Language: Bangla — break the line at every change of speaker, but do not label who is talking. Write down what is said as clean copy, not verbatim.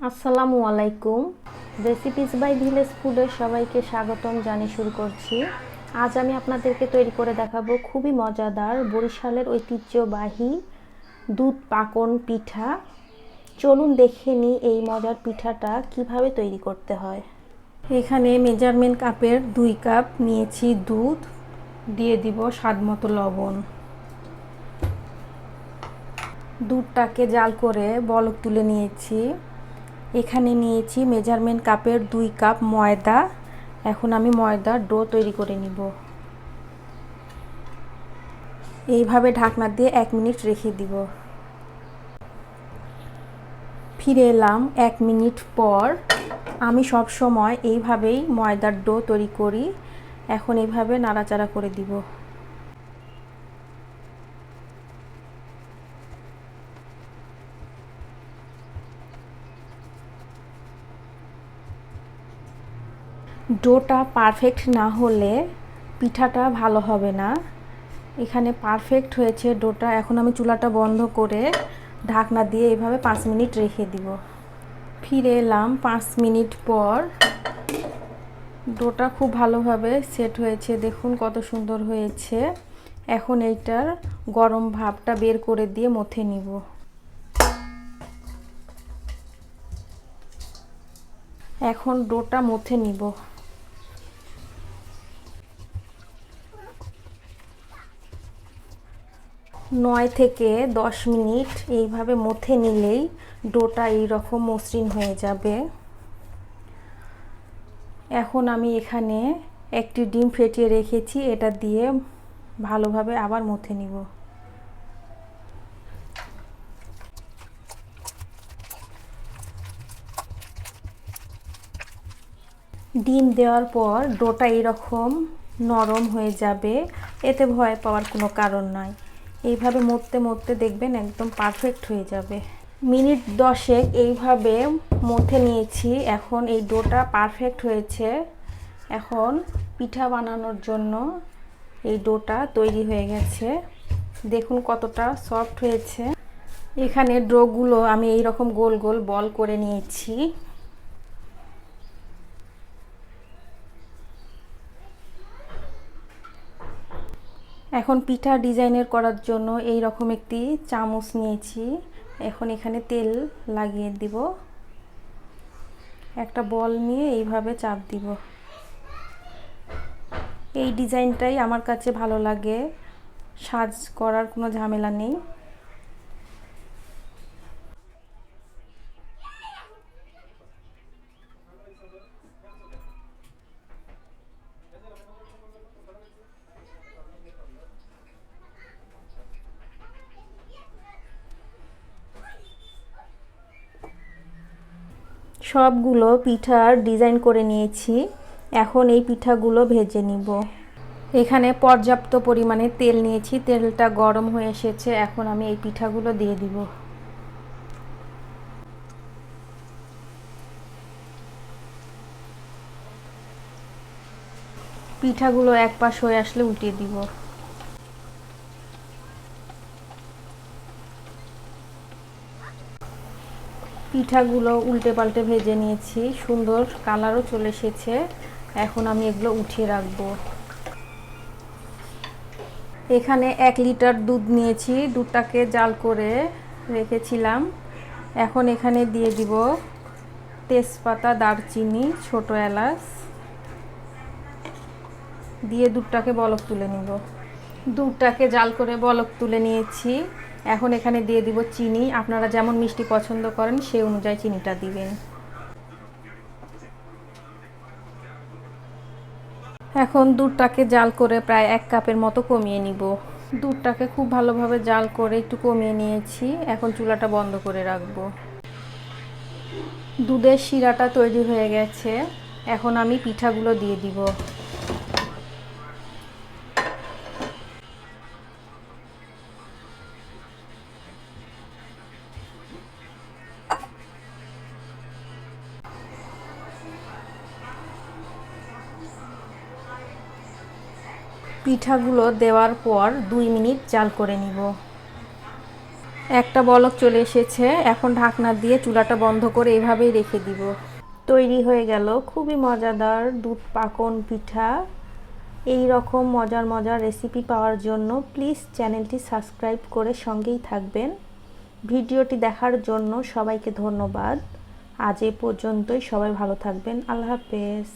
আসসালামু আলাইকুম। রেসিপিস বাই ভিলেজ ফুডে সবাইকে স্বাগতম জানিয়ে শুরু করছি। আজ আমি আপনাদেরকে তৈরি করে দেখাবো খুবই মজাদার বরিশালের ঐতিহ্যবাহী দুধ পাকন পিঠা। চলুন দেখে নিই এই মজার পিঠাটা কিভাবে তৈরি করতে হয়। এখানে মেজারমেন্ট কাপের 2 কাপ নিয়েছি দুধ, দিয়ে দিব স্বাদমতো লবণ। দুধটাকে জাল করে বলক তুলে নিয়েছি। এখানে নিয়েছি মেজারমেন্ট কাপের 2 কাপ ময়দা। এখন আমি ময়দার ডো তৈরি করে নিব। এইভাবে ঢাকনা দিয়ে 1 মিনিট রেখে দিব। ফিরে এলাম 1 মিনিট পর। আমি সব সময় এইভাবেই ময়দার ডো তৈরি করি। এখন এইভাবে নাড়াচাড়া করে দিব। ডোটা পারফেক্ট না হলে পিঠাটা ভালো হবে না। এখানে পারফেক্ট হয়েছে ডোটা। এখন আমি চুলাটা বন্ধ করে ঢাকনা দিয়ে এইভাবে 5 মিনিট রেখে দিব। ফিরে এলাম 5 মিনিট পর। ডোটা খুব ভালোভাবে সেট হয়েছে, দেখুন কত সুন্দর হয়েছে। এখন এইটার গরম ভাপটা বের করে দিয়ে মথে নিব। এখন ডোটা মথে নিব। 9 থেকে 10 মিনিট এইভাবে মথে নিলেই ডোটা এইরকম মসৃণ হয়ে যাবে। এখন আমি এখানে একটি ডিম ফেটিয়ে রেখেছি, এটা দিয়ে ভালোভাবে আবার মথে নিব। ডিম দেওয়ার পর ডোটা এরকম নরম হয়ে যাবে, এতে ভয় পাওয়ার কোনো কারণ নাই। এইভাবে মথতে মথতে দেখবেন একদম পারফেক্ট হয়ে যাবে। মিনিট 10 এইভাবে মথে নিয়েছি। এখন এই ডোটা পারফেক্ট হয়েছে। এখন পিঠা বানানোর জন্য এই ডোটা তৈরি হয়ে গেছে। দেখুন কতটা সফট হয়েছে। এখানে ডোগুলো আমি এই রকম গোল গোল বল করে নিয়েছি। এখন পিঠা ডিজাইনের করার জন্য এই রকম একটি চামচ নিয়েছি। এখন এখানে তেল লাগিয়ে দিব। একটা বল নিয়ে এইভাবে চাপ দিব। এই ডিজাইনটাই আমার কাছে ভালো লাগে, সাজ করার কোনো ঝামেলা নেই। সবগুলো পিঠার ডিজাইন করে নিয়েছি। এখন এই পিঠাগুলো ভেজে নিব। এখানে পর্যাপ্ত পরিমাণে তেল নিয়েছি, তেলটা গরম হয়ে এসেছে। এখন আমি এই পিঠাগুলো দিয়ে দিব। পিঠাগুলো এক পাশ হয়ে আসলে উল্টিয়ে দিব। পিঠাগুলো উল্টে পাল্টে ভেজে নিয়েছি, সুন্দর কালারও চলে এসেছে। এখন আমি এগুলো উঠিয়ে রাখবো। এখানে 1 লিটার দুধ নিয়েছি, দুধটাকে জাল করে রেখেছিলাম। এখন এখানে দিয়ে দিব তেজপাতা, দারচিনি, ছোট এলাচ দিয়ে দুধটাকে বলক তুলে নিব। দুধটাকে জাল করে বলক তুলে নিয়েছি। এখন এখানে দিয়ে দিব চিনি। আপনারা যেমন মিষ্টি পছন্দ করেন সেই অনুযায়ী চিনিটা দিবেন। এখন দুধটাকে জাল করে প্রায় 1 কাপের মতো কমিয়ে নিব। দুধটাকে খুব ভালোভাবে জাল করে একটু কমিয়ে নিয়েছি। এখন চুলাটা বন্ধ করে রাখবো। দুধের শিরাটা তৈরি হয়ে গেছে। এখন আমি পিঠাগুলো দিয়ে দিব। পিঠাগুলো দেওয়ার পর 2 মিনিট জাল করে নিব। একটা বলক চলে এসেছে। এখন ঢাকনা দিয়ে চুলাটা বন্ধ করে এভাবেই রেখে দিব। তৈরি হয়ে গেল খুবই মজাদার দুধ পাকন পিঠা। এই রকম মজার মজার রেসিপি পাওয়ার জন্য প্লিজ চ্যানেলটি সাবস্ক্রাইব করে সঙ্গেই থাকবেন। ভিডিওটি দেখার জন্য সবাইকে ধন্যবাদ। আজ এ পর্যন্তই। সবাই ভালো থাকবেন। আল্লাহ হাফেজ।